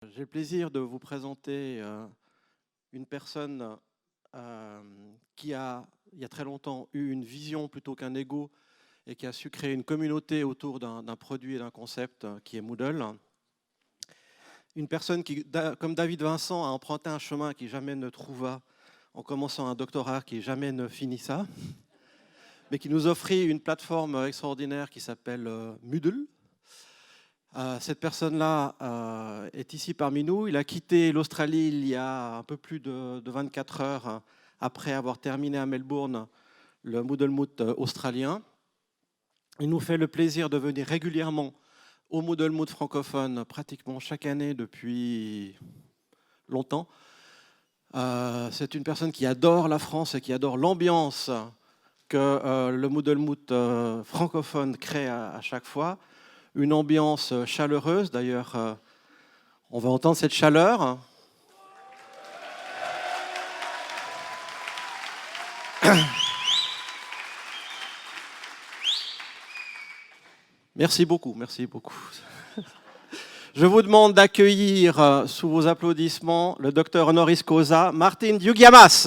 J'ai le plaisir de vous présenter une personne qui a, il y a très longtemps, eu une vision plutôt qu'un ego et qui a su créer une communauté autour d'un produit et d'un concept qui est Moodle. Une personne qui, comme David Vincent, a emprunté un chemin qui jamais ne trouva en commençant un doctorat qui jamais ne finissa, mais qui nous offrit une plateforme extraordinaire qui s'appelle Moodle. Cette personne-là est ici parmi nous. Il a quitté l'Australie il y a un peu plus de 24 heures après avoir terminé à Melbourne le MoodleMoot australien. Il nous fait le plaisir de venir régulièrement au MoodleMoot francophone pratiquement chaque année depuis longtemps. C'est une personne qui adore la France et qui adore l'ambiance que le MoodleMoot francophone crée à chaque fois. Une ambiance chaleureuse, d'ailleurs, on va entendre cette chaleur. Merci beaucoup, merci beaucoup. Je vous demande d'accueillir sous vos applaudissements le docteur honoris causa, Martin DOUGIAMAS.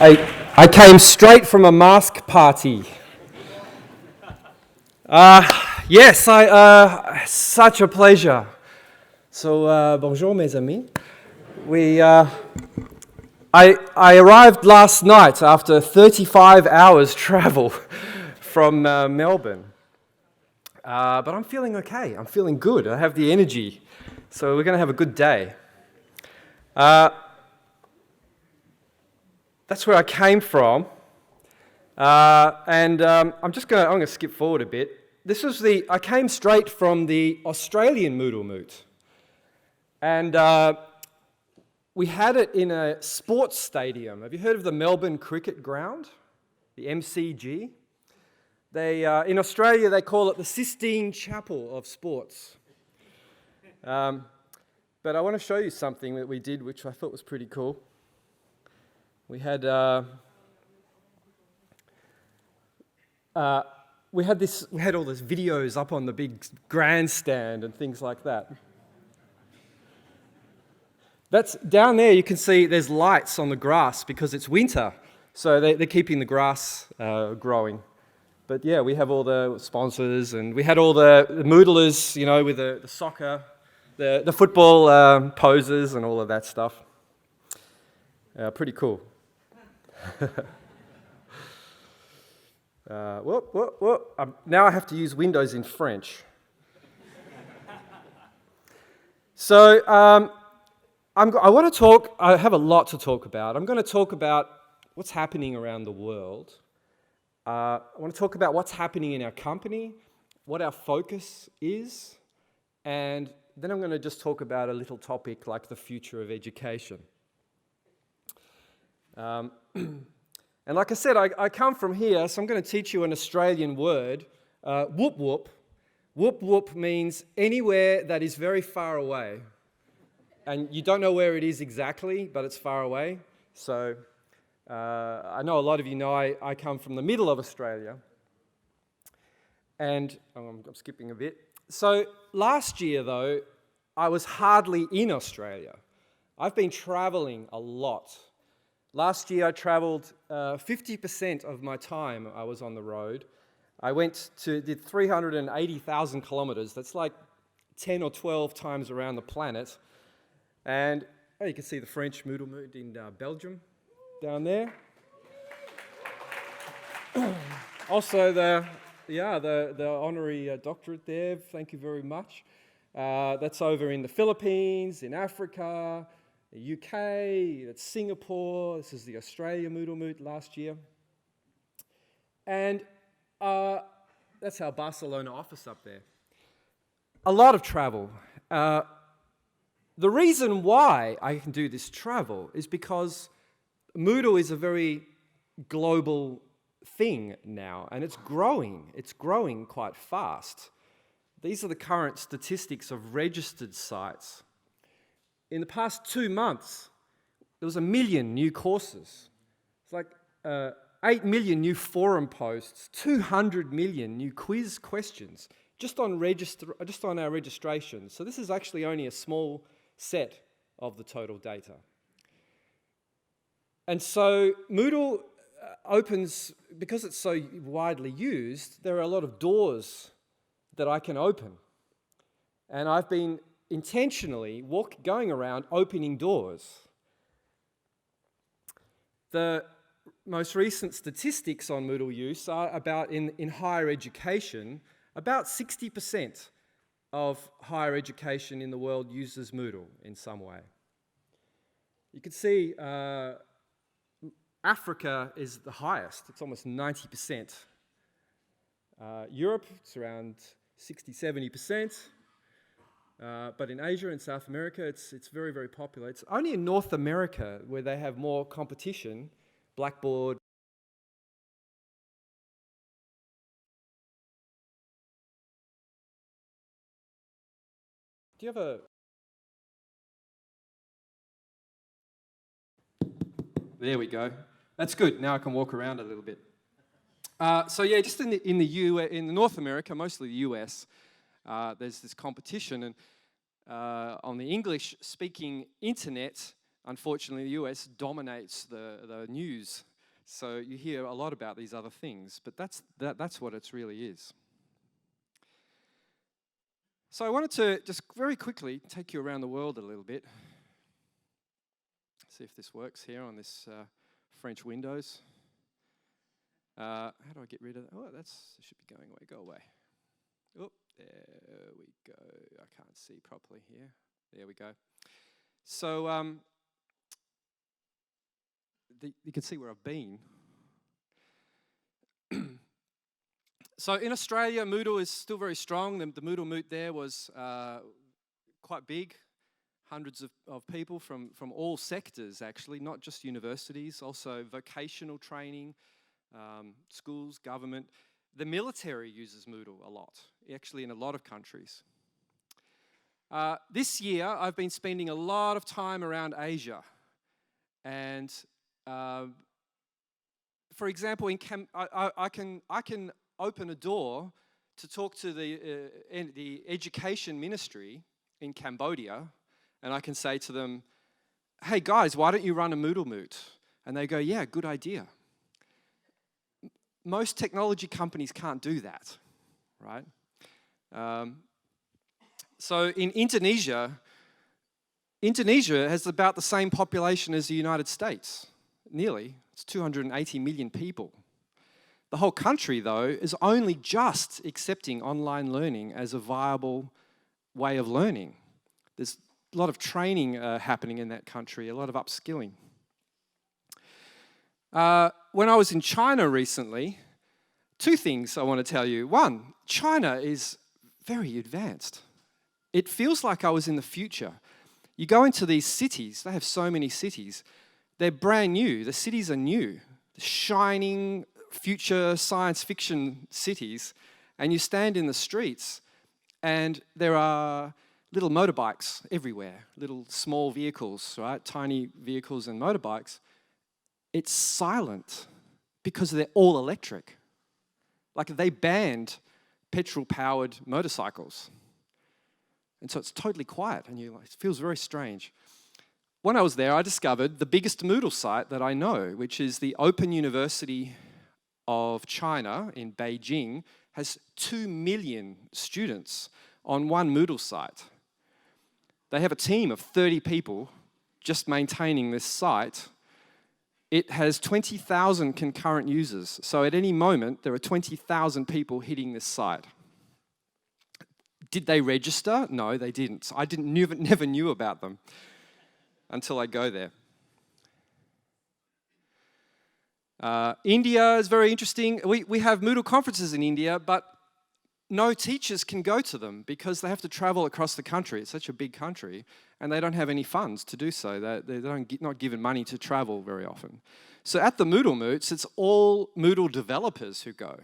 I came straight from a mask party. Yes, such a pleasure. So, bonjour mes amis. I arrived last night after 35 hours travel from Melbourne. But I'm feeling okay. I'm feeling good. I have the energy. So we're going to have a good day. That's where I came from, and I'm going to skip forward a bit. I came straight from the Australian MoodleMoot, and we had it in a sports stadium. Have you heard of the Melbourne Cricket Ground, the MCG? In Australia they call it the Sistine Chapel of sports. But I want to show you something that we did, which I thought was pretty cool. We had all these videos up on the big grandstand and things like that. That's down there. You can see there's lights on the grass because it's winter, so they're keeping the grass growing. But yeah, we have all the sponsors, and we had all the Moodlers, you know, with the soccer, the football poses and all of that stuff. Pretty cool. Now I have to use Windows in French. So I want to talk. I have a lot to talk about. I'm going to talk about what's happening around the world. I want to talk about what's happening in our company, what our focus is, and then I'm going to just talk about a little topic like the future of education. And like I said, I come from here, so I'm going to teach you an Australian word, whoop whoop. Whoop whoop means anywhere that is very far away. And you don't know where it is exactly, but it's far away. So I know a lot of you know I come from the middle of Australia. And I'm skipping a bit. So last year, though, I was hardly in Australia. I've been traveling a lot. Last year I travelled 50% of my time I was on the road. I did 380,000 kilometres. That's like 10 or 12 times around the planet. And you can see the French MoodleMoot in Belgium down there. Also the honorary doctorate there, thank you very much. That's over in the Philippines, in Africa, the UK, that's Singapore, this is the Australia MoodleMoot last year. And that's our Barcelona office up there. A lot of travel. The reason why I can do this travel is because Moodle is a very global thing now, and it's growing. It's growing quite fast. These are the current statistics of registered sites. In the past 2 months, there was 1 million new courses. It's like 8 million new forum posts, 200 million new quiz questions, just on our registration. So this is actually only a small set of the total data. And so Moodle opens, because it's so widely used, there are a lot of doors that I can open. And I've been intentionally going around opening doors. The most recent statistics on Moodle use are about in higher education, about 60% of higher education in the world uses Moodle in some way. You can see Africa is the highest, it's almost 90%. Europe, it's around 60-70%. But in Asia and South America, it's very, very popular. It's only in North America where they have more competition, Blackboard. Do you have a... There we go. That's good. Now I can walk around a little bit. So yeah, just in North America, mostly the US, there's this competition, and on the English-speaking internet, unfortunately, the US dominates the news. So you hear a lot about these other things, but that's what it really is. So I wanted to just very quickly take you around the world a little bit. See if this works here on this French Windows. How do I get rid of that? Oh, it should be going away. Go away. Oh, there we go. I can't see properly here. There we go. So you can see where I've been. So in Australia, Moodle is still very strong. The MoodleMoot there was quite big. Hundreds of people from all sectors, actually, not just universities, also vocational training, schools, government. The military uses Moodle a lot, actually in a lot of countries. This year, I've been spending a lot of time around Asia. And for example, I can open a door to talk to the education ministry in Cambodia, and I can say to them, hey guys, why don't you run a MoodleMoot? And they go, yeah, good idea. Most technology companies can't do that, right? So in Indonesia has about the same population as the United States, nearly. It's 280 million people. The whole country, though, is only just accepting online learning as a viable way of learning. There's a lot of training happening in that country, a lot of upskilling. When I was in China recently, two things I want to tell you. One, China is very advanced. It feels like I was in the future. You go into these cities, they have so many cities. They're brand new. The cities are new. Shining future science fiction cities. And you stand in the streets and there are little motorbikes everywhere, little small vehicles, right? Tiny vehicles and motorbikes. It's silent because they're all electric. Like they banned petrol-powered motorcycles. And so it's totally quiet and it feels very strange. When I was there, I discovered the biggest Moodle site that I know, which is the Open University of China in Beijing, has 2 million students on one Moodle site. They have a team of 30 people just maintaining this site. It has 20,000 concurrent users. So at any moment, there are 20,000 people hitting this site. Did they register? No, they didn't. I never knew about them until I go there. India is very interesting. We have Moodle conferences in India, but no teachers can go to them because they have to travel across the country. It's such a big country, and they don't have any funds to do so. They're not given money to travel very often. So at the MoodleMoots, it's all Moodle developers who go,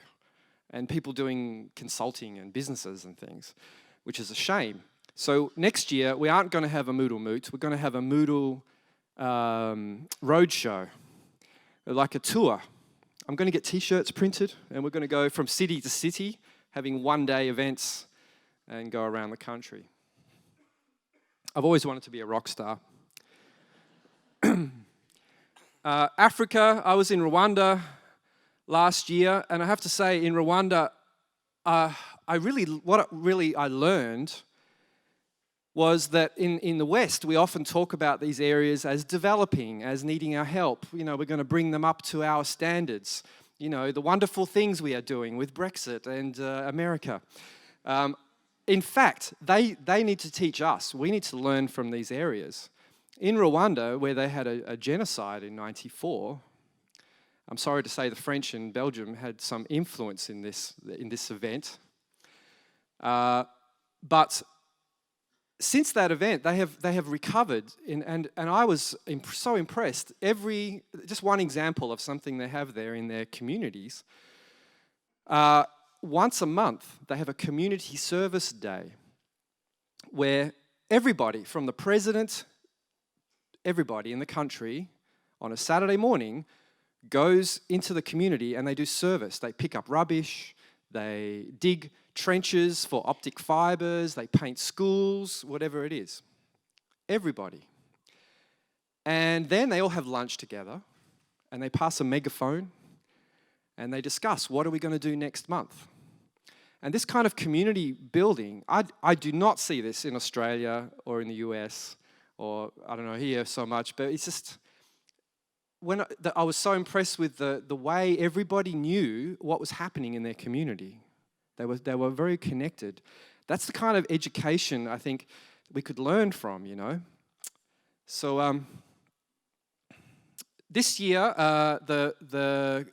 and people doing consulting and businesses and things, which is a shame. So next year, we aren't going to have a MoodleMoot. We're going to have a Moodle roadshow, like a tour. I'm going to get t-shirts printed, and we're going to go from city to city, having one-day events and go around the country. I've always wanted to be a rock star. Africa, I was in Rwanda last year, and I have to say, in Rwanda, what I learned was that in the West, we often talk about these areas as developing, as needing our help. You know, we're going to bring them up to our standards. You know, the wonderful things we are doing with Brexit and America. In fact, they need to teach us. We need to learn from these areas. In Rwanda, where they had a genocide in '94, I'm sorry to say the French and Belgium had some influence in this event. But since that event, they have recovered, and I was so impressed. Just one example of something they have there in their communities. Once a month, they have a community service day where everybody, from the president, everybody in the country, on a Saturday morning, goes into the community and they do service. They pick up rubbish, they dig trenches for optic fibers, they paint schools, whatever it is. Everybody. And then they all have lunch together and they pass a megaphone and they discuss, what are we going to do next month? And this kind of community building, I do not see this in Australia or in the US or, I don't know, here so much, but it's just, I was so impressed with the way everybody knew what was happening in their community. They were very connected. That's the kind of education I think we could learn from, you know. So this year, the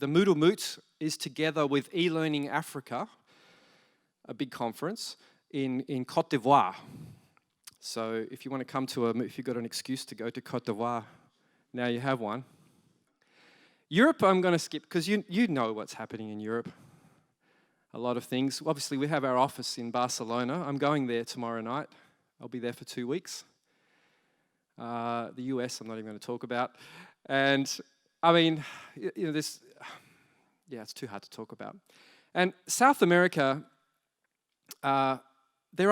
MoodleMoot is together with eLearning Africa, a big conference in Côte d'Ivoire. So if you want to come to if you've got an excuse to go to Côte d'Ivoire, now you have one. Europe, I'm going to skip because you know what's happening in Europe. A lot of things. Obviously, we have our office in Barcelona. I'm going there tomorrow night. I'll be there for 2 weeks. The US, I'm not even going to talk about. And I mean, you know, it's too hard to talk about. And South America, there are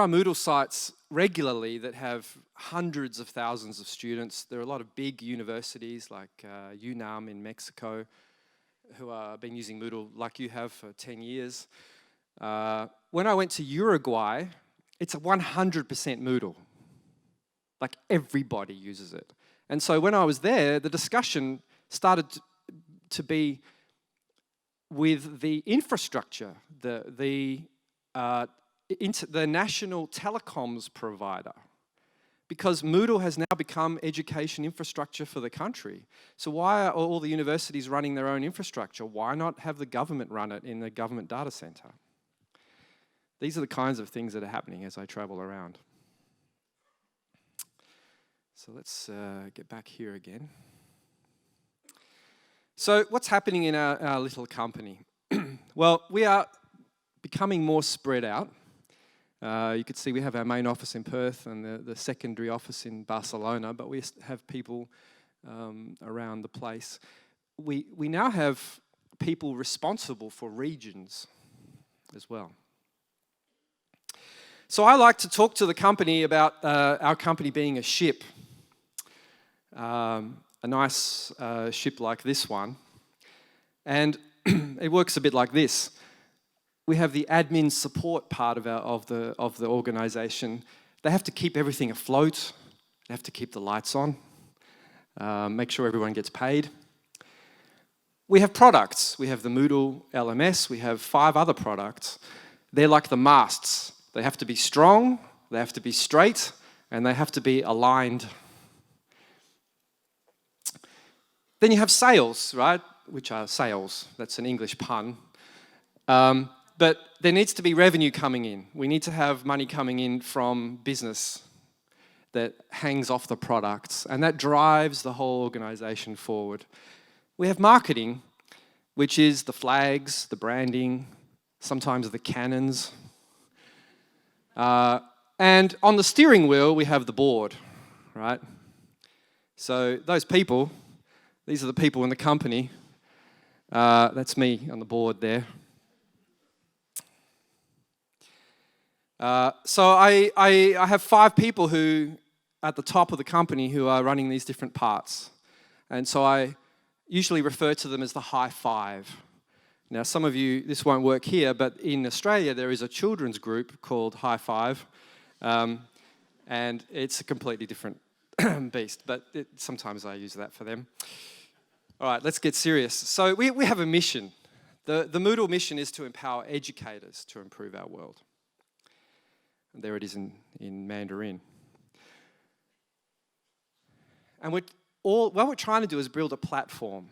Moodle sites regularly that have hundreds of thousands of students. There are a lot of big universities like UNAM in Mexico who have been using Moodle like you have for 10 years. When I went to Uruguay, it's a 100% Moodle. Like everybody uses it. And so when I was there, the discussion started to be with the infrastructure, the national telecoms provider, because Moodle has now become education infrastructure for the country. So why are all the universities running their own infrastructure? Why not have the government run it in the government data center? These are the kinds of things that are happening as I travel around. So let's get back here again. So what's happening in our little company? Well, we are becoming more spread out. You could see we have our main office in Perth and the secondary office in Barcelona, but we have people around the place. We now have people responsible for regions as well. So I like to talk to the company about our company being a ship, a nice ship like this one. And it works a bit like this. We have the admin support part of the organization. They have to keep everything afloat. They have to keep the lights on, make sure everyone gets paid. We have products. We have the Moodle LMS. We have 5 other products. They're like the masts. They have to be strong, they have to be straight, and they have to be aligned. Then you have sales, right? Which are sales. That's an English pun. But there needs to be revenue coming in. We need to have money coming in from business that hangs off the products, and that drives the whole organization forward. We have marketing, which is the flags, the branding, sometimes the cannons. And on the steering wheel, we have the board, right? So those people, these are the people in the company. That's me on the board there. So I have 5 people who, at the top of the company, who are running these different parts. And so I usually refer to them as the high 5. Now, some of you, this won't work here, but in Australia there is a children's group called High 5, and it's a completely different beast, but sometimes I use that for them. All right, let's get serious. So we have a mission. The Moodle mission is to empower educators to improve our world. And there it is in Mandarin. And what we're trying to do is build a platform,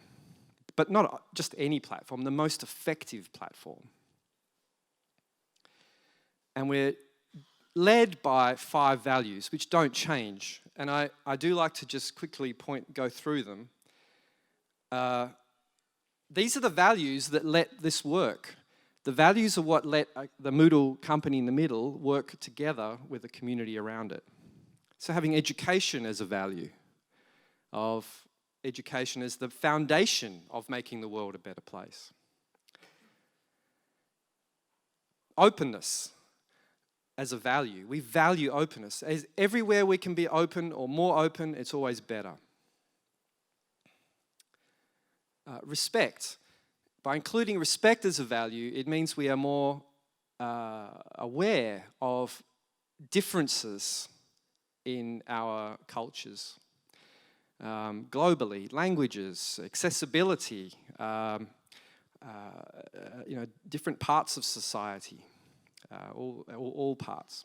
but not just any platform, the most effective platform. And we're led by 5 values, which don't change. And I do like to just quickly go through them. These are the values that let this work. The values are what let the Moodle company in the middle work together with the community around it. So having education as a value, of education as the foundation of making the world a better place. Openness as a value. We value openness. As everywhere we can be open or more open, it's always better. Respect. By including respect as a value, it means we are more aware of differences in our cultures. Globally, languages, accessibility, different parts of society, all parts.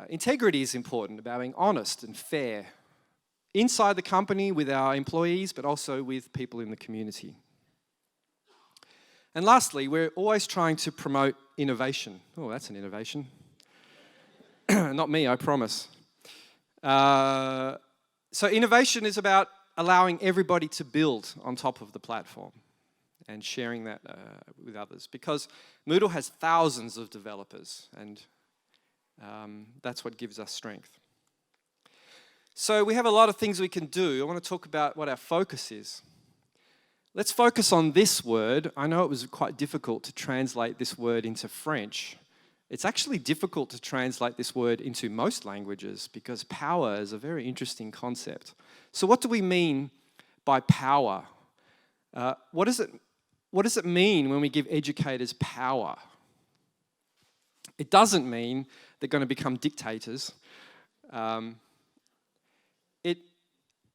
Integrity is important, about being honest and fair inside the company with our employees, but also with people in the community. And lastly, we're always trying to promote innovation. Oh, that's an innovation. Not me, I promise. So innovation is about allowing everybody to build on top of the platform and sharing that with others, because Moodle has thousands of developers, and that's what gives us strength. So we have a lot of things we can do. I want to talk about what our focus is. Let's focus on this word. I know it was quite difficult to translate this word into French. It's actually difficult to translate this word into most languages because power is a very interesting concept. So what do we mean by power? What does it mean when we give educators power? It doesn't mean they're going to become dictators.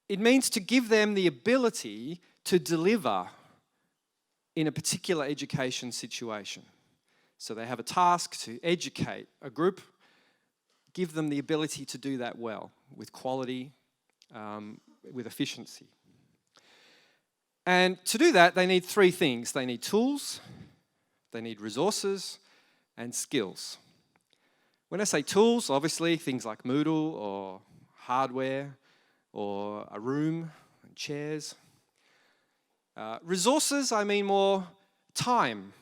It means to give them the ability to deliver in a particular education situation. So they have a task to educate a group, give them the ability to do that well, with quality, with efficiency. And to do that, they need 3 things. They need tools, they need resources, and skills. When I say tools, obviously things like Moodle or hardware or a room and chairs. Resources, I mean more time.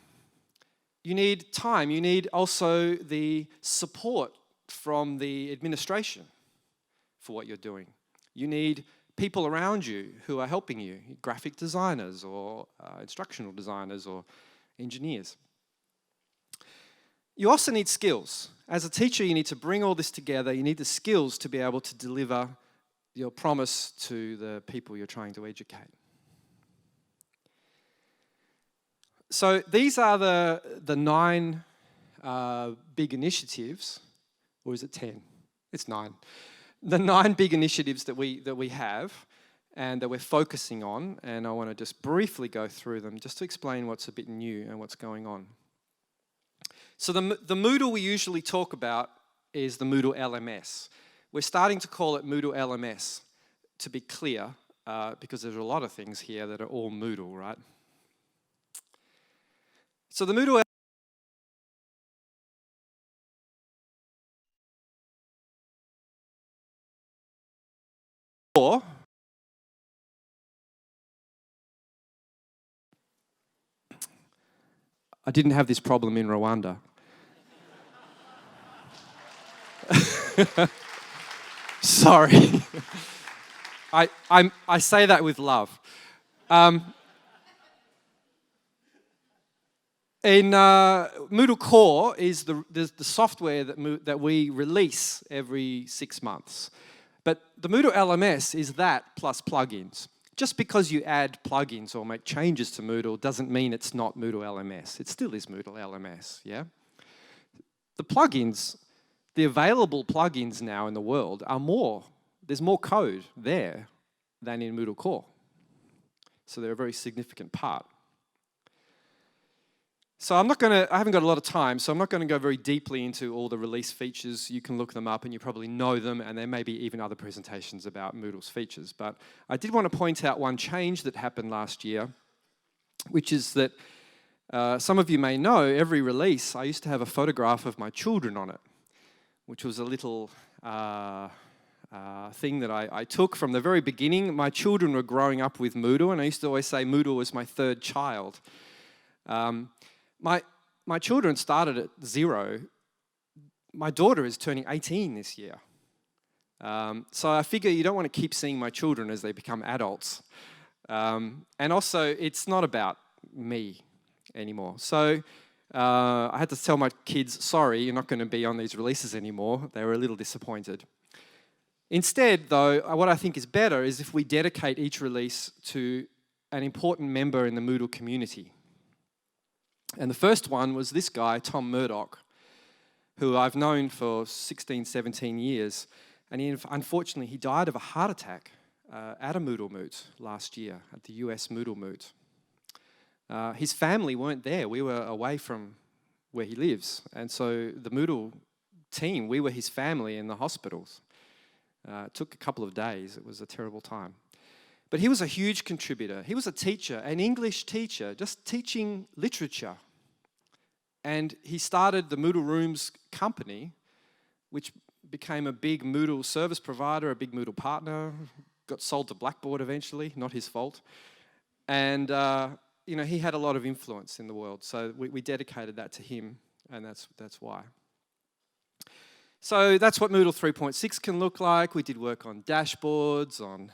You need time. You need also the support from the administration for what you're doing. You need people around you who are helping you, graphic designers or instructional designers or engineers. You also need skills. As a teacher, you need to bring all this together. You need the skills to be able to deliver your promise to the people you're trying to educate. So these are the 9 big initiatives, or is it 10? It's 9. The 9 big initiatives that we have and that we're focusing on, and I want to just briefly go through them just to explain what's a bit new and what's going on. So the Moodle we usually talk about is the Moodle LMS. We're starting to call it Moodle LMS, to be clear, because there's a lot of things here that are all Moodle, right? So the Moodle I didn't have this problem in Rwanda. Sorry. I say that with love. In Moodle Core is the software that we release every 6 months. But the Moodle LMS is that plus plugins. Just because you add plugins or make changes to Moodle doesn't mean it's not Moodle LMS. It still is Moodle LMS, yeah? The plugins, the available plugins now in the world are more. There's more code there than in Moodle Core. So they're a very significant part. So I haven't got a lot of time, so I'm not going to go very deeply into all the release features. You can look them up and you probably know them, and there may be even other presentations about Moodle's features. But I did want to point out one change that happened last year, which is that some of you may know, every release I used to have a photograph of my children on it, which was a little thing that I took from the very beginning. My children were growing up with Moodle, and I used to always say Moodle was my third child. My children started at 0. My daughter is turning 18 this year. So I figure you don't want to keep seeing my children as they become adults. And also, it's not about me anymore. So I had to tell my kids, sorry, you're not going to be on these releases anymore. They were a little disappointed. Instead, though, what I think is better is if we dedicate each release to an important member in the Moodle community. And the first one was this guy, Tom Murdoch, who I've known for 16, 17 years. And unfortunately, he died of a heart attack at a MoodleMoot last year, at the US MoodleMoot. His family weren't there. We were away from where he lives. And so the Moodle team, we were his family in the hospitals. It took a couple of days. It was a terrible time. But he was a huge contributor. He was a teacher, an English teacher, just teaching literature. And he started the Moodle Rooms company, which became a big Moodle service provider, a big Moodle partner, got sold to Blackboard eventually, not his fault. And he had a lot of influence in the world. So we dedicated that to him, and that's why. So that's what Moodle 3.6 can look like. We did work on dashboards, on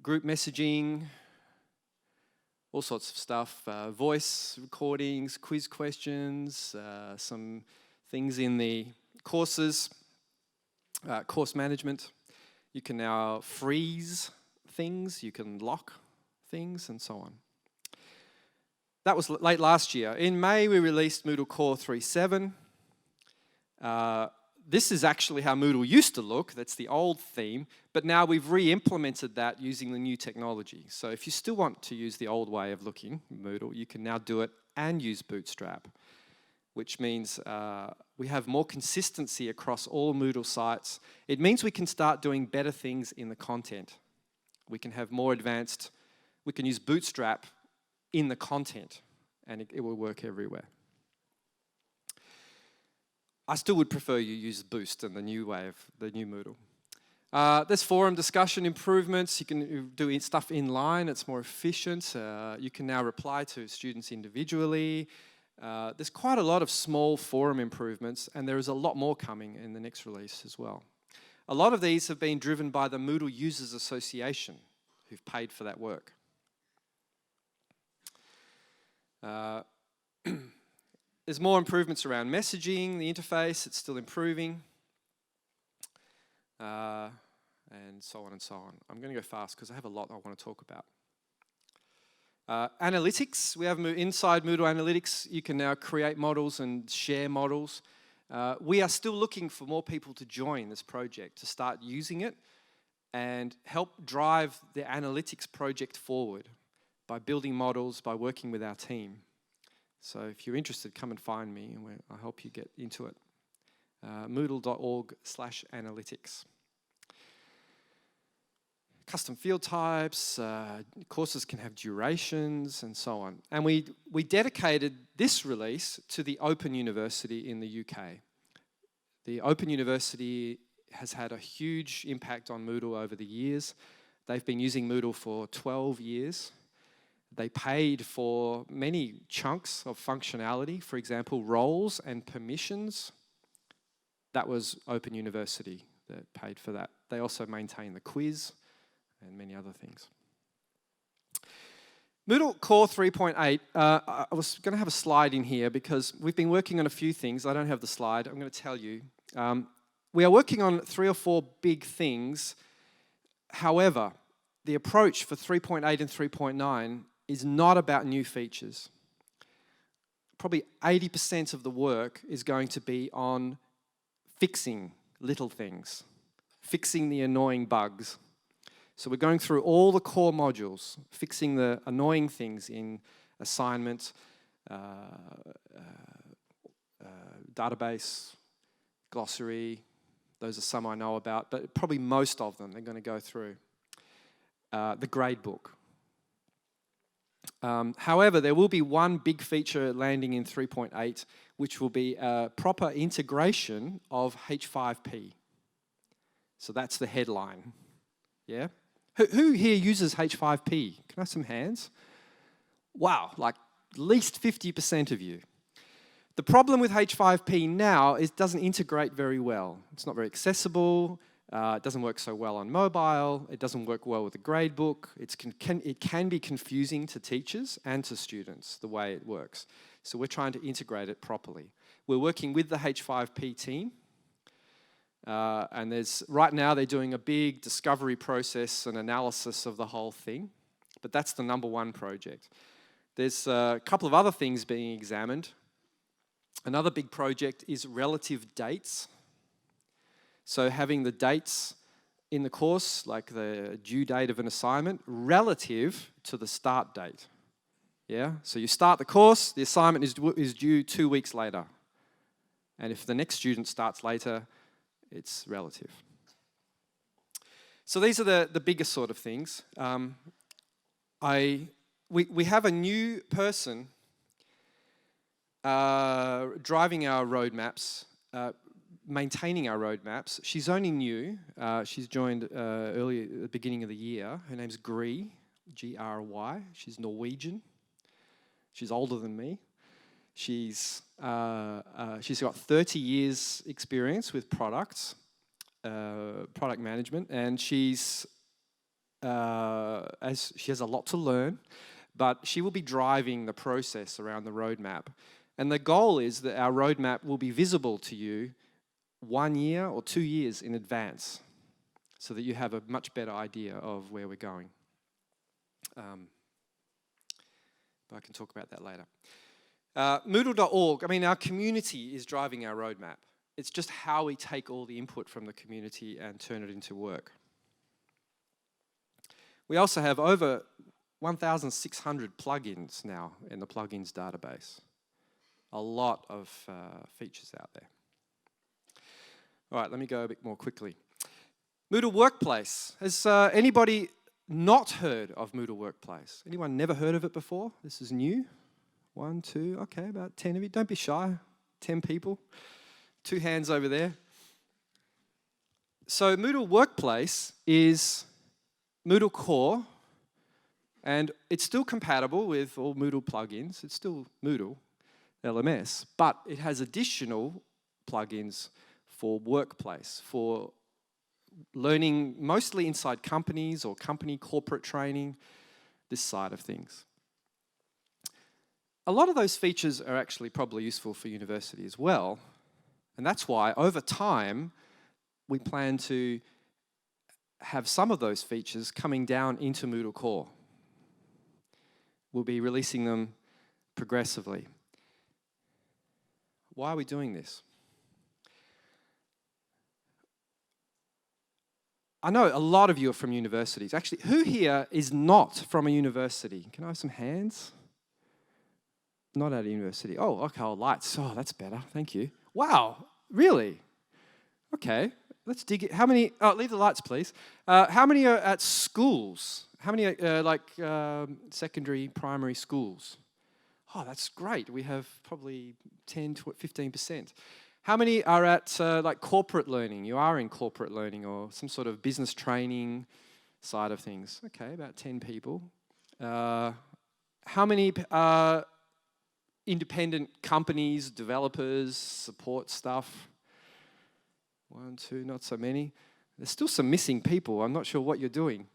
group messaging, all sorts of stuff, voice recordings, quiz questions, some things in the courses, course management. You can now freeze things, you can lock things, and so on. That was late last year. In May, we released Moodle Core 3.7. This is actually how Moodle used to look. That's the old theme. But now we've re-implemented that using the new technology. So if you still want to use the old way of looking Moodle, you can now do it and use Bootstrap, which means we have more consistency across all Moodle sites. It means we can start doing better things in the content. We can have more advanced, we can use Bootstrap in the content, and it will work everywhere. I still would prefer you use Boost and the new way of the new Moodle. There's forum discussion improvements. You can do stuff inline. It's more efficient. You can now reply to students individually. There's quite a lot of small forum improvements, and there is a lot more coming in the next release as well. A lot of these have been driven by the Moodle Users Association, who've paid for that work. There's more improvements around messaging, the interface, it's still improving, and so on and so on. I'm going to go fast because I have a lot I want to talk about. Analytics, we have inside Moodle Analytics, you can now create models and share models. We are still looking for more people to join this project, to start using it and help drive the analytics project forward by building models, by working with our team. So if you're interested, come and find me, and I'll help you get into it. Moodle.org/analytics. Custom field types, courses can have durations, and so on. And we dedicated this release to the Open University in the UK. The Open University has had a huge impact on Moodle over the years. They've been using Moodle for 12 years. They paid for many chunks of functionality, for example, roles and permissions. That was Open University that paid for that they also maintain the quiz and many other things. Moodle Core 3.8, I was going to have a slide in here because we've been working on a few things. I don't have the slide. I'm going to tell you. We are working on 3 or 4 big things. However, the approach for 3.8 and 3.9 is not about new features. Probably 80% of the work is going to be on fixing little things, fixing the annoying bugs. So we're going through all the core modules, fixing the annoying things in assignment, database, glossary. Those are some I know about, but probably most of them they're going to go through. The grade book. However, there will be one big feature landing in 3.8, which will be a proper integration of H5P. So that's the headline. Yeah? Who here uses H5P? Can I have some hands? Wow, like at least 50% of you. The problem with H5P now is it doesn't integrate very well. It's not very accessible. It doesn't work so well on mobile. It doesn't work well with the gradebook. It can be confusing to teachers and to students, the way it works. So we're trying to integrate it properly. We're working with the H5P team. And right now they're doing a big discovery process and analysis of the whole thing. But that's the #1 project. There's a couple of other things being examined. Another big project is relative dates. So having the dates in the course, like the due date of an assignment, relative to the start date. Yeah? So you start the course, the assignment is due 2 weeks later. And if the next student starts later, it's relative. So these are the biggest sort of things. We have a new person driving our roadmaps, maintaining our roadmaps. She's only new. She's joined early at the beginning of the year. Her name's Gry, G-R-Y. She's Norwegian. She's older than me. She's got 30 years experience with products, product management, and she has a lot to learn, but she will be driving the process around the roadmap. And the goal is that our roadmap will be visible to you 1 year or 2 years in advance, so that you have a much better idea of where we're going. But I can talk about that later. Moodle.org, I mean, our community is driving our roadmap. It's just how we take all the input from the community and turn it into work. We also have over 1,600 plugins now in the plugins database. A lot of features out there. All right, let me go a bit more quickly. Moodle Workplace. Has anybody not heard of Moodle Workplace? Anyone never heard of it before? This is new. 1, 2, okay, about 10 of you. Don't be shy, 10 people. 2 hands over there. So Moodle Workplace is Moodle Core, and it's still compatible with all Moodle plugins. It's still Moodle LMS, but it has additional plugins for Workplace, for learning mostly inside companies or company corporate training, this side of things. A lot of those features are actually probably useful for university as well, and that's why over time we plan to have some of those features coming down into Moodle Core. We'll be releasing them progressively. Why are we doing this? I know a lot of you are from universities. Actually, who here is not from a university? Can I have some hands? Not at a university. Oh, okay, lights. Oh, that's better. Thank you. Wow, really? Okay, let's dig it. How many, leave the lights, please. How many are at schools? How many are secondary, primary schools? Oh, that's great. We have probably 10 to 15%. How many are at like corporate learning? You are in corporate learning or some sort of business training side of things. Okay, about 10 people. How many independent companies, developers, support stuff? 1, 2, not so many. There's still some missing people. I'm not sure what you're doing.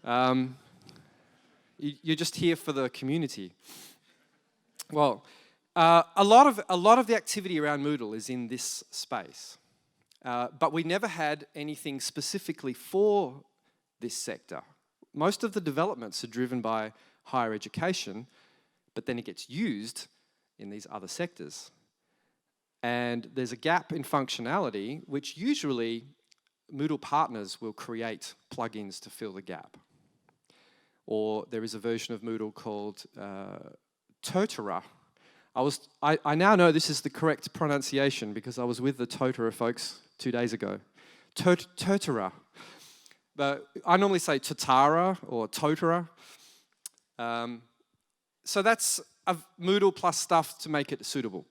You're just here for the community. Well, a lot of the activity around Moodle is in this space. But we never had anything specifically for this sector. Most of the developments are driven by higher education, but then it gets used in these other sectors. And there's a gap in functionality, which usually Moodle partners will create plugins to fill the gap. Or there is a version of Moodle called Totara. I now know this is the correct pronunciation because I was with the Totara folks 2 days ago. Totara. But I normally say Totara or Totara. So that's a Moodle plus stuff to make it suitable.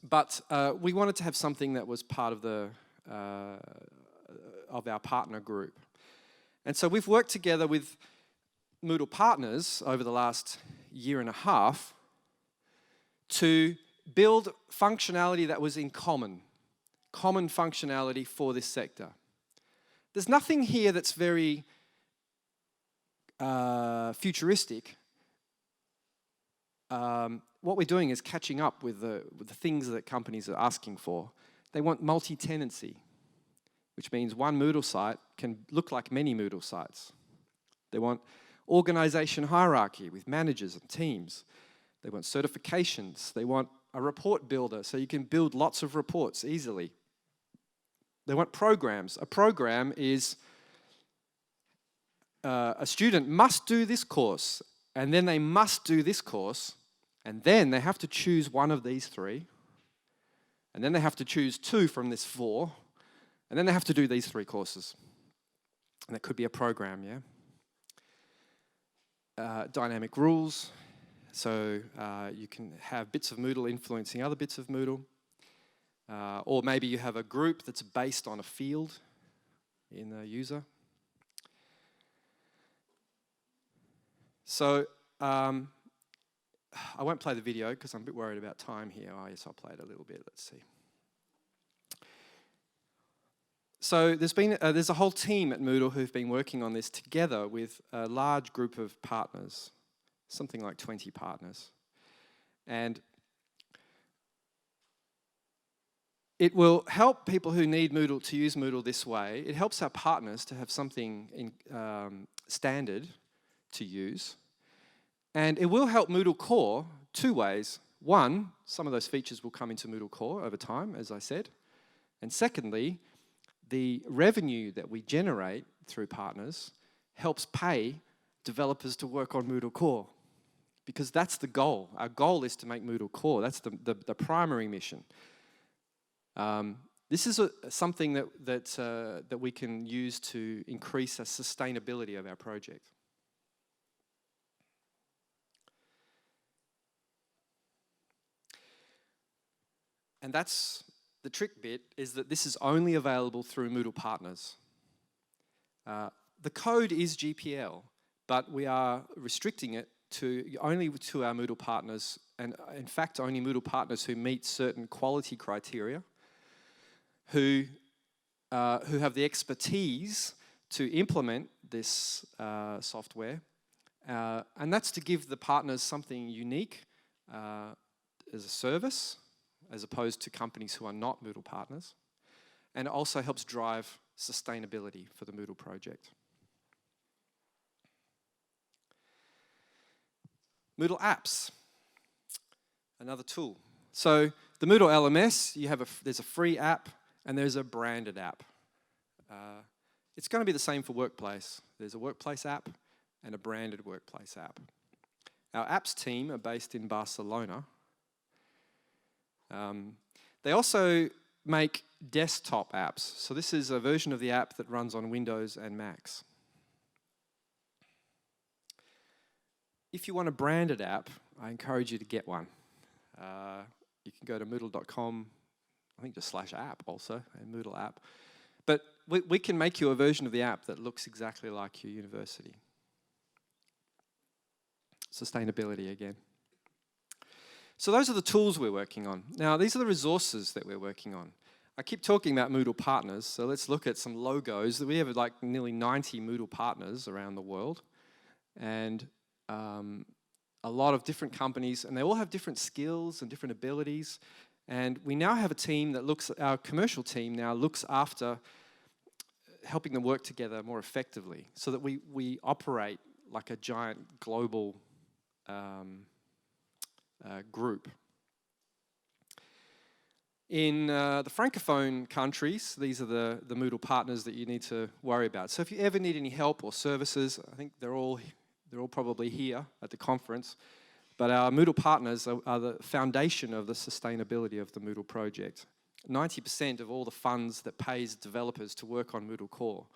But we wanted to have something that was part of our partner group. And so we've worked together with Moodle partners over the last year and a half to build functionality that was in common functionality for this sector. There's nothing here that's very futuristic. What we're doing is catching up with the things that companies are asking for. They want multi-tenancy, which means one Moodle site can look like many Moodle sites. They want organization hierarchy with managers and teams. They want certifications. They want a report builder so you can build lots of reports easily. They want programs. A program is a student must do this course, and then they must do this course, and then they have to choose one of these 3, and then they have to choose 2 from this 4, and then they have to do these 3 courses. And that could be a program, yeah? Dynamic rules, so you can have bits of Moodle influencing other bits of Moodle. Or maybe you have a group that's based on a field in the user. So I won't play the video because I'm a bit worried about time here. Oh yes, I'll play it a little bit. Let's see. So there's a whole team at Moodle who've been working on this together with a large group of partners, something like 20 partners. And it will help people who need Moodle to use Moodle this way. It helps our partners to have something standard to use. And it will help Moodle Core 2 ways. One, some of those features will come into Moodle Core over time, as I said. And secondly, the revenue that we generate through partners helps pay developers to work on Moodle Core. Because that's the goal. Our goal is to make Moodle Core. That's the primary mission. This is something that we can use to increase the sustainability of our project. And that's the trick bit, is that this is only available through Moodle partners. The code is GPL, but we are restricting it only to our Moodle partners, and in fact only Moodle partners who meet certain quality criteria, who have the expertise to implement this software. And that's to give the partners something unique as a service, as opposed to companies who are not Moodle partners. And it also helps drive sustainability for the Moodle project. Moodle apps, another tool. So the Moodle LMS, there's a free app and there's a branded app. It's going to be the same for Workplace. There's a Workplace app and a branded Workplace app. Our apps team are based in Barcelona. They also make desktop apps. So this is a version of the app that runs on Windows and Macs. If you want a branded app, I encourage you to get one. You can go to moodle.com, I think just /app also, and Moodle app. But we can make you a version of the app that looks exactly like your university. Sustainability again. So those are the tools we're working on. Now, these are the resources that we're working on. I keep talking about Moodle partners, so let's look at some logos. We have like nearly 90 Moodle partners around the world, and a lot of different companies, and they all have different skills and different abilities. And we now have a team that our commercial team now looks after helping them work together more effectively, so that we operate like a giant global group. In the Francophone countries, these are the Moodle partners that you need to worry about. So if you ever need any help or services, I think they're all probably here at the conference. But our Moodle partners are the foundation of the sustainability of the Moodle project. 90% of all the funds that pays developers to work on Moodle Core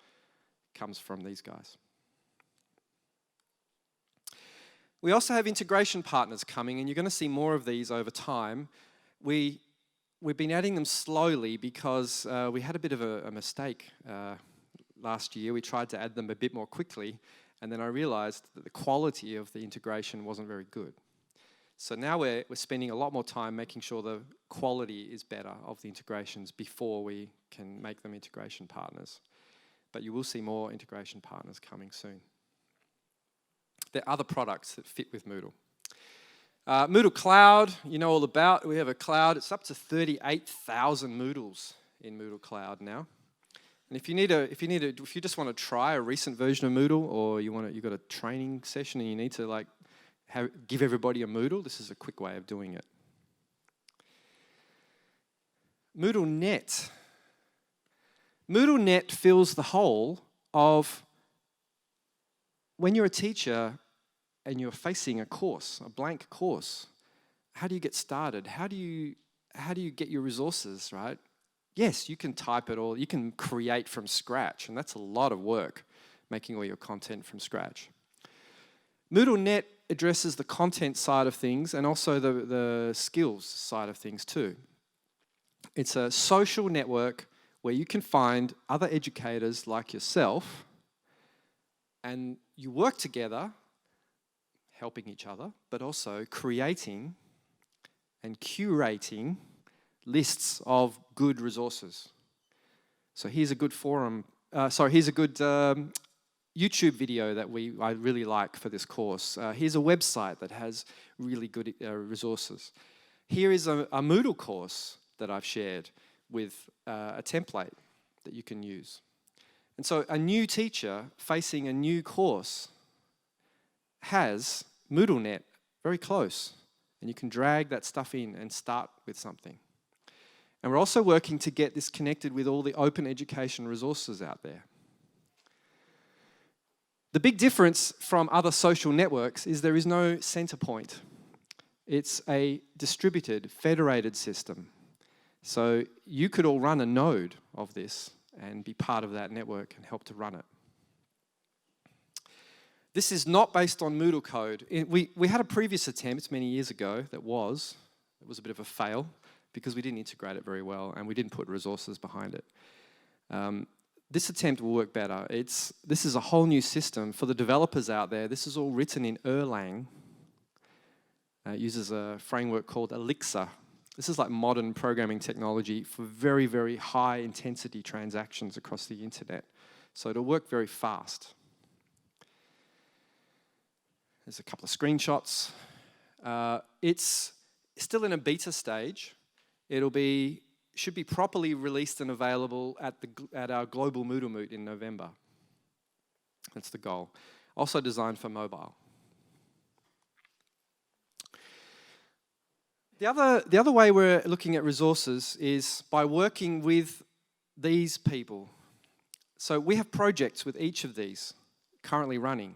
comes from these guys. We also have integration partners coming, and you're going to see more of these over time. We've been adding them slowly because we had a bit of a mistake last year. We tried to add them a bit more quickly, and then I realized that the quality of the integration wasn't very good. So now we're spending a lot more time making sure the quality is better of the integrations before we can make them integration partners. But you will see more integration partners coming soon. There are other products that fit with Moodle. Moodle Cloud, you know all about. We have a cloud. It's up to 38,000 Moodles in Moodle Cloud now. And if you just want to try a recent version of Moodle, or you've got a training session and you need to give everybody a Moodle, this is a quick way of doing it. MoodleNet. MoodleNet fills the hole of when you're a teacher and you're facing a course, a blank course. How do you get started? How do you get your resources, right? Yes, you can type it all. You can create from scratch, and that's a lot of work, making all your content from scratch. MoodleNet addresses the content side of things and also the skills side of things too. It's a social network where you can find other educators like yourself, and you work together, helping each other, but also creating and curating lists of good resources. So here's a good here's a good YouTube video that I really like for this course. Here's a website that has really good resources. Here is a Moodle course that I've shared with a template that you can use. And so a new teacher facing a new course has MoodleNet very close, and you can drag that stuff in and start with something. And we're also working to get this connected with all the open education resources out there. The big difference from other social networks is there is no center point. It's a distributed, federated system. So you could all run a node of this and be part of that network and help to run it. This is not based on Moodle code. We had a previous attempt many years ago it was a bit of a fail because we didn't integrate it very well and we didn't put resources behind it. This attempt will work better. This is a whole new system. For the developers out there, this is all written in Erlang. It uses a framework called Elixir. This is like modern programming technology for very, very high intensity transactions across the internet. So it'll work very fast. There's a couple of screenshots. It's still in a beta stage. Should be properly released and available at our global MoodleMoot in November. That's the goal. Also designed for mobile. The other way we're looking at resources is by working with these people. So we have projects with each of these currently running.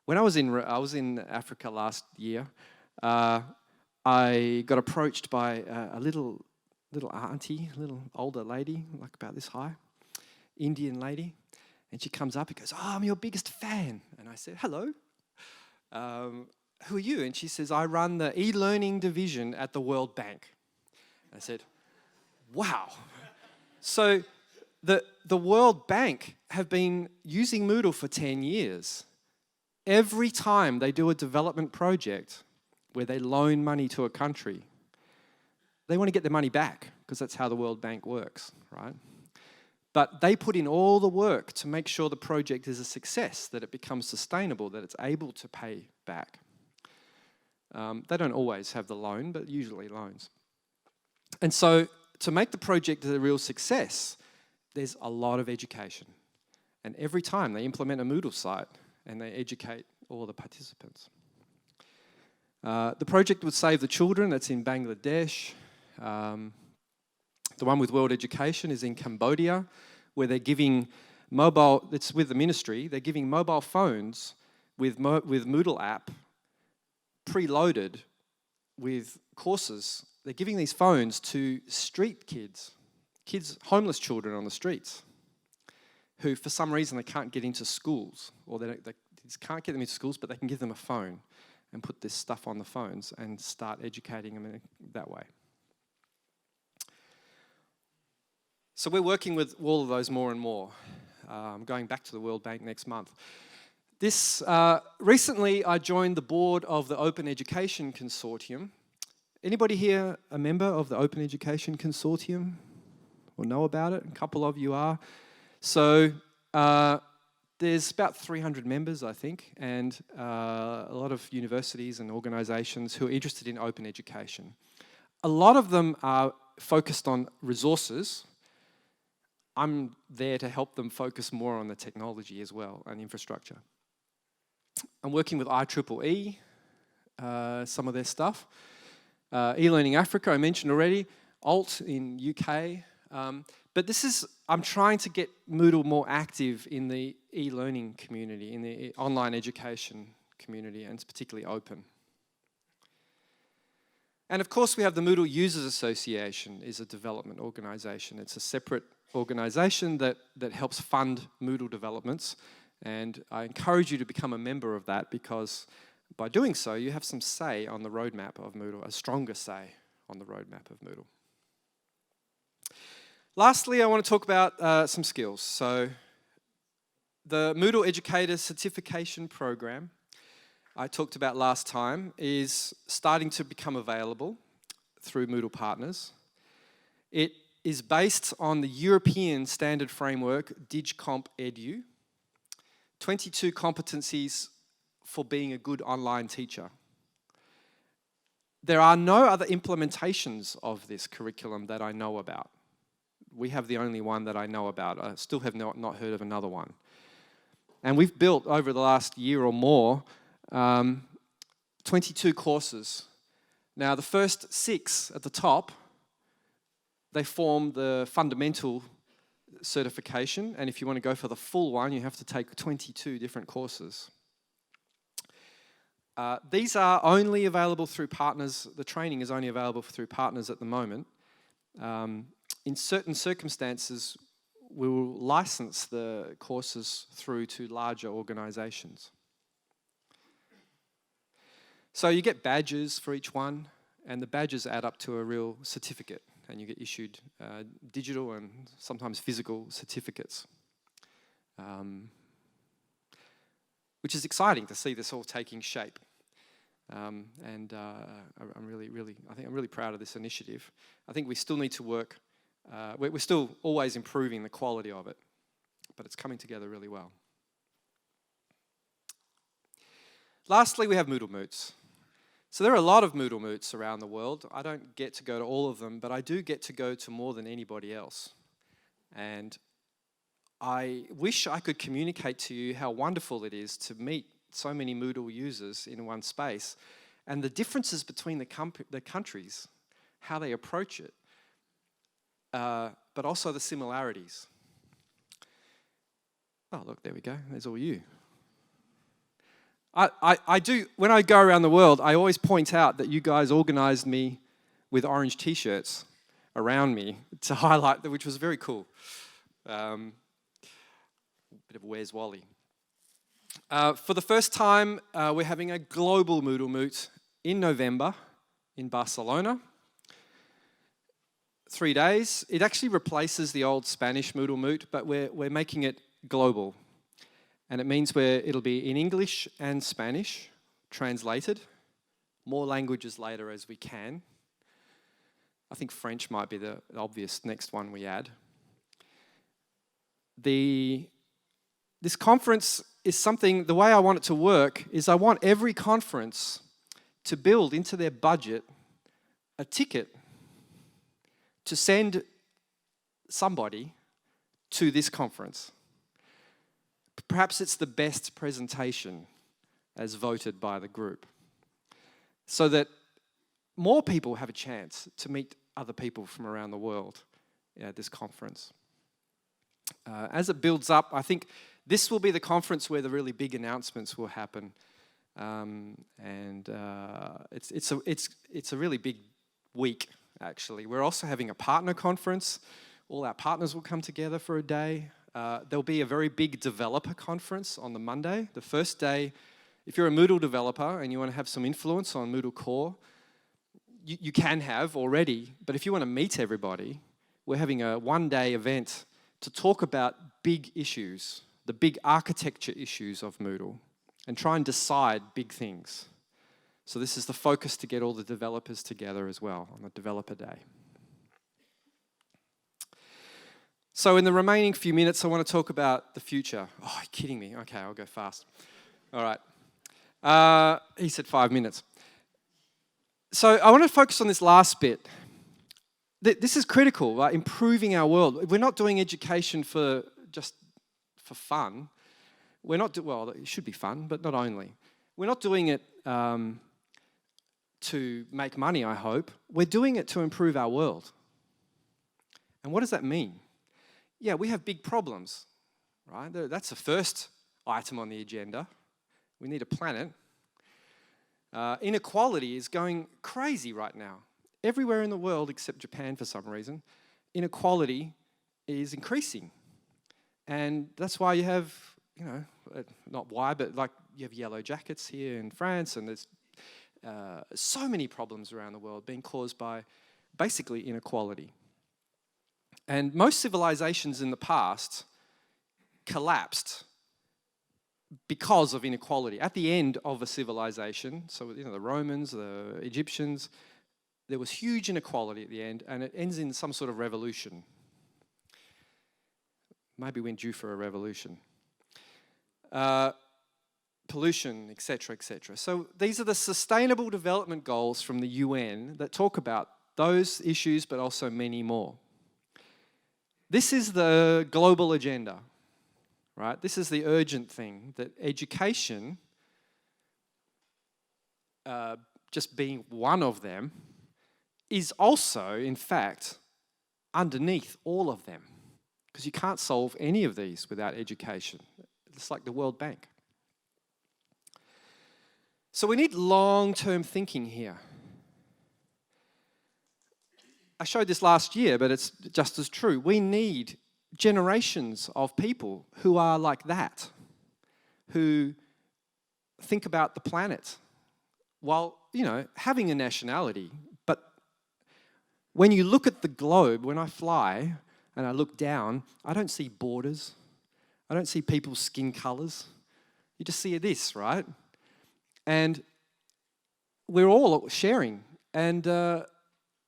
When I was in Africa last year, I got approached by a little auntie, a little older lady, like about this high, Indian lady, and she comes up and goes, "Oh, I'm your biggest fan." And I said, "Hello. Who are you?" And she says, "I run the e-learning division at the World Bank." And I said, "Wow." So the World Bank have been using Moodle for 10 years. Every time they do a development project where they loan money to a country, they want to get their money back because that's how the World Bank works, right? But they put in all the work to make sure the project is a success, that it becomes sustainable, that it's able to pay back. They don't always have the loan, but usually loans. And so to make the project a real success, there's a lot of education. And every time they implement a Moodle site and they educate all the participants. The project would save the children. That's in Bangladesh. The one with World Education is in Cambodia, where they're giving mobile, it's with the ministry, they're giving mobile phones with Moodle app preloaded with courses. They're giving these phones to street kids, homeless children on the streets, who for some reason they can't get into schools, or they just can't get them into schools, but they can give them a phone and put this stuff on the phones and start educating them in that way. So we're working with all of those more and more. I'm going back to the World Bank next month. Recently I joined the board of the Open Education Consortium. Anybody here a member of the Open Education Consortium or know about it? A couple of you are. So there's about 300 members, I think, and a lot of universities and organisations who are interested in open education. A lot of them are focused on resources. I'm there to help them focus more on the technology as well and infrastructure. I'm working with IEEE, some of their stuff. eLearning Africa, I mentioned already. ALT in UK. But I'm trying to get Moodle more active in the e-learning community, in the online education community, and it's particularly open. And of course we have the Moodle Users Association, is a development organisation. It's a separate organisation that helps fund Moodle developments, and I encourage you to become a member of that, because by doing so you have some say on the roadmap of Moodle, a stronger say on the roadmap of Moodle. Lastly, I want to talk about some skills. So the Moodle Educator Certification Program I talked about last time is starting to become available through Moodle partners. It is based on the European standard framework DigComp Edu, 22 competencies for being a good online teacher. There are no other implementations of this curriculum that I know about. We have the only one that I know about. I still have not heard of another one. And we've built over the last year or more 22 courses. Now the first 6 at the top, they form the fundamental certification, and if you want to go for the full one, you have to take 22 different courses. These are only available through partners. The training is only available through partners at the moment. In certain circumstances, we will license the courses through to larger organisations. So you get badges for each one, and the badges add up to a real certificate, and you get issued digital and sometimes physical certificates. Which is exciting to see this all taking shape. I'm really proud of this initiative. I think we still need to work. We're still always improving the quality of it, but it's coming together really well. Lastly, we have MoodleMoots. So there are a lot of MoodleMoots around the world. I don't get to go to all of them, but I do get to go to more than anybody else. And I wish I could communicate to you how wonderful it is to meet so many Moodle users in one space, and the differences between the countries, how they approach it, but also the similarities. Oh, look, there we go. There's all you. I do, when I go around the world, I always point out that you guys organised me with orange t-shirts around me to highlight that, which was very cool. A bit of Where's Wally? For the first time, we're having a global MoodleMoot in November in Barcelona. 3 days. It actually replaces the old Spanish MoodleMoot, but we're making it global. And it means it'll be in English and Spanish, translated. More languages later as we can. I think French might be the obvious next one we add. This conference is something, the way I want it to work is I want every conference to build into their budget a ticket to send somebody to this conference. Perhaps it's the best presentation as voted by the group, so that more people have a chance to meet other people from around the world at this conference. As it builds up, I think this will be the conference where the really big announcements will happen, it's a really big week. Actually, we're also having a partner conference. All our partners will come together for a day. There'll be a very big developer conference on the Monday. The first day, if you're a Moodle developer and you want to have some influence on Moodle core, you can have already, but if you want to meet everybody, we're having a one-day event to talk about big issues, the big architecture issues of Moodle, and try and decide big things. So this is the focus to get all the developers together as well on the developer day. So in the remaining few minutes, I want to talk about the future. Oh, are you kidding me? Okay, I'll go fast. All right. He said 5 minutes. So I want to focus on this last bit. This is critical, right? Improving our world. We're not doing education just for fun. We're not well, it should be fun, but not only. We're not doing it to make money, I hope. We're doing it to improve our world. And what does that mean? Yeah, we have big problems, right? That's the first item on the agenda. We need a planet. Inequality is going crazy right now. Everywhere in the world, except Japan for some reason, inequality is increasing. And that's why you have, not why, but like you have yellow jackets here in France, and there's so many problems around the world being caused by basically inequality. And most civilizations in the past collapsed because of inequality. At the end of a civilization, so the Romans, the Egyptians, there was huge inequality at the end, and it ends in some sort of revolution. Maybe we're due for a revolution. Pollution, etc., etc. So these are the Sustainable Development Goals from the UN that talk about those issues, but also many more. This is the global agenda, right? This is the urgent thing, that education, just being one of them, is also, in fact, underneath all of them. Because you can't solve any of these without education. It's like the World Bank. So we need long-term thinking here. I showed this last year, but it's just as true. We need generations of people who are like that, who think about the planet while, having a nationality. But when you look at the globe, when I fly and I look down, I don't see borders. I don't see people's skin colors. You just see this, right? And we're all sharing. And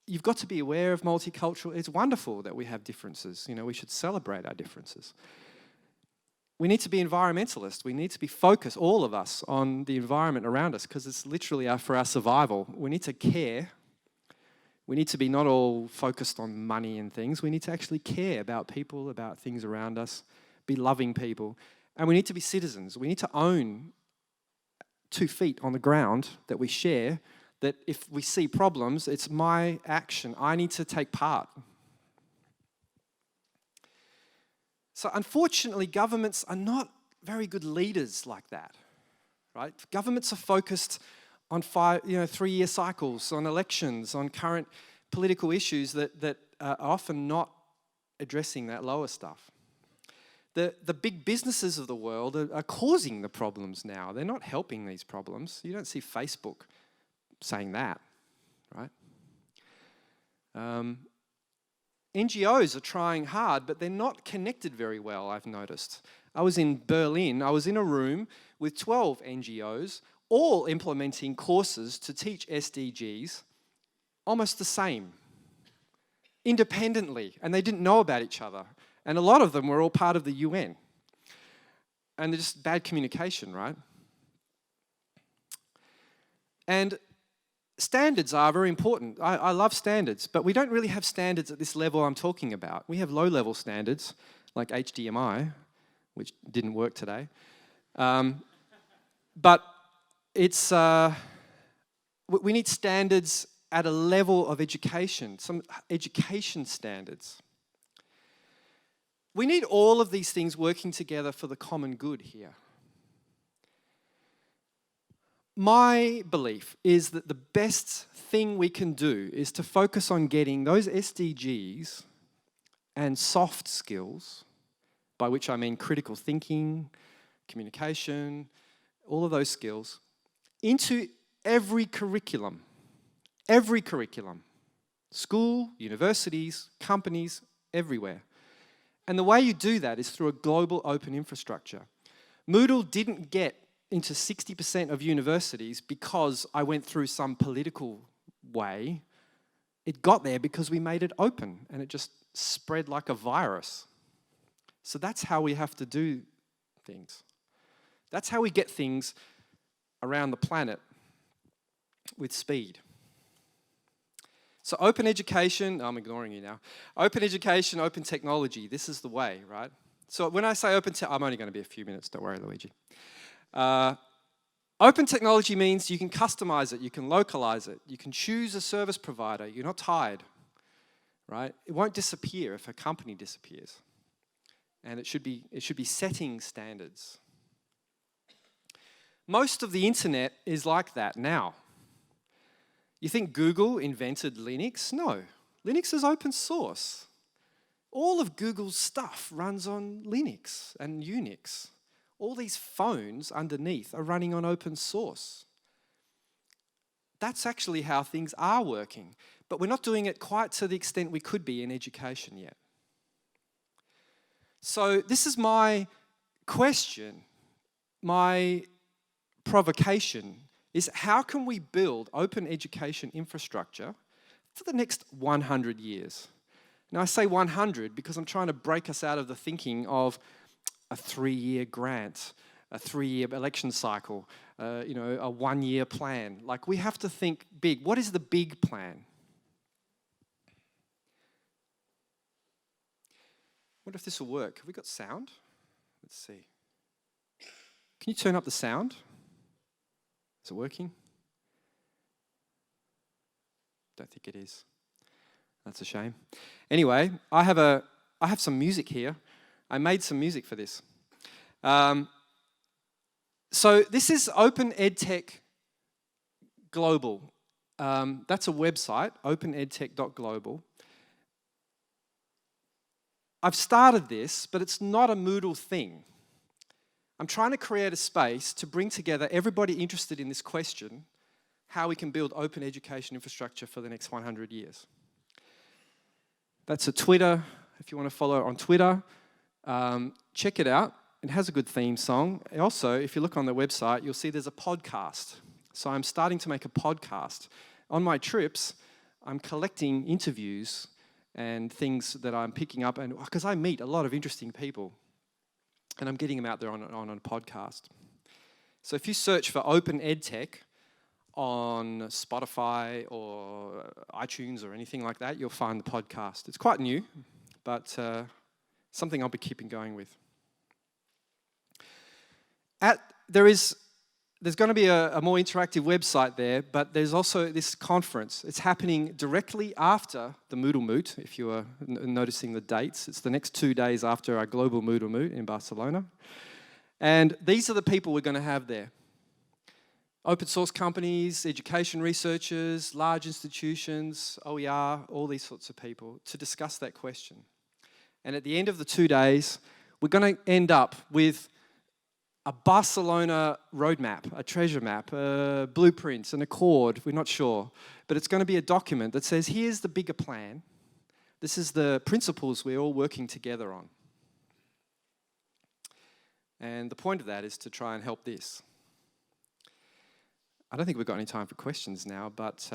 you've got to be aware of multicultural. It's wonderful that we have differences. We should celebrate our differences. We need to be environmentalists. We need to be focused, all of us, on the environment around us, because it's literally for our survival. We need to care. We need to be not all focused on money and things. We need to actually care about people, about things around us, be loving people. And we need to be citizens. We need to own 2 feet on the ground that we share, that if we see problems, it's my action. I need to take part. So unfortunately, governments are not very good leaders like that, right? Governments are focused on 3-year cycles, on elections, on current political issues that are often not addressing that lower stuff. The big businesses of the world are causing the problems now. They're not helping these problems. You don't see Facebook saying that, right? NGOs are trying hard, but they're not connected very well, I've noticed. I was in Berlin. I was in a room with 12 NGOs, all implementing courses to teach SDGs, almost the same. independently, and they didn't know about each other. And a lot of them were all part of the UN. And they're just bad communication, right? And standards are very important. I love standards, but we don't really have standards at this level I'm talking about. We have low-level standards, like HDMI, which didn't work today. But it's we need standards at a level of education, some education standards. We need all of these things working together for the common good here. My belief is that the best thing we can do is to focus on getting those SDGs and soft skills, by which I mean critical thinking, communication, all of those skills, into every curriculum. Every curriculum. School, universities, companies, everywhere. And the way you do that is through a global open infrastructure. Moodle didn't get into 60% of universities because I went through some political way. It got there because we made it open and it just spread like a virus. So that's how we have to do things. That's how we get things around the planet with speed. So open education, I'm ignoring you now. Open education, open technology, this is the way, right? So when I say open I'm only going to be a few minutes, don't worry, Luigi. Open technology means you can customize it, you can localize it, you can choose a service provider, you're not tied, right? It won't disappear if a company disappears. And it should be setting standards. Most of the internet is like that now. You think Google invented Linux? No. Linux is open source. All of Google's stuff runs on Linux and Unix. All these phones underneath are running on open source. That's actually how things are working. But we're not doing it quite to the extent we could be in education yet. So this is my question, my provocation, is how can we build open education infrastructure for the next 100 years? Now I say 100 because I'm trying to break us out of the thinking of a 3-year grant, a 3-year election cycle, a 1-year plan. Like we have to think big. What is the big plan? I wonder if this will work. Have we got sound? Let's see. Can you turn up the sound? Is it working? Don't think it is. That's a shame. Anyway, I have some music here. I made some music for this. So this is Open EdTech Global. That's a website, openedtech.global. I've started this, but it's not a Moodle thing. I'm trying to create a space to bring together everybody interested in this question, how we can build open education infrastructure for the next 100 years. That's a Twitter, if you want to follow it on Twitter. Check it out. It has a good theme song. Also, if you look on the website, you'll see there's a podcast. So I'm starting to make a podcast. On my trips, I'm collecting interviews and things that I'm picking up, and because I meet a lot of interesting people, and I'm getting them out there on a podcast. So if you search for Open EdTech on Spotify or iTunes or anything like that, you'll find the podcast. It's quite new, but something I'll be keeping going with. There's going to be a more interactive website there, but there's also this conference. It's happening directly after the MoodleMoot, if you are noticing the dates. It's the next 2 days after our global MoodleMoot in Barcelona. And these are the people we're going to have there. Open source companies, education researchers, large institutions, OER, all these sorts of people to discuss that question. And at the end of the 2 days, we're going to end up with a Barcelona roadmap, a treasure map, a blueprint, an accord, we're not sure. But it's going to be a document that says, here's the bigger plan. This is the principles we're all working together on. And the point of that is to try and help this. I don't think we've got any time for questions now, but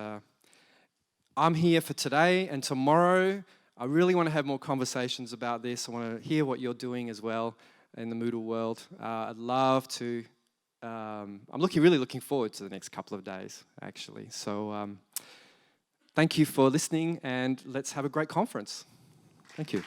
I'm here for today and tomorrow. I really want to have more conversations about this. I want to hear what you're doing as well in the Moodle world. I'd love to. I'm really looking forward to the next couple of days, actually. So thank you for listening, and let's have a great conference. Thank you.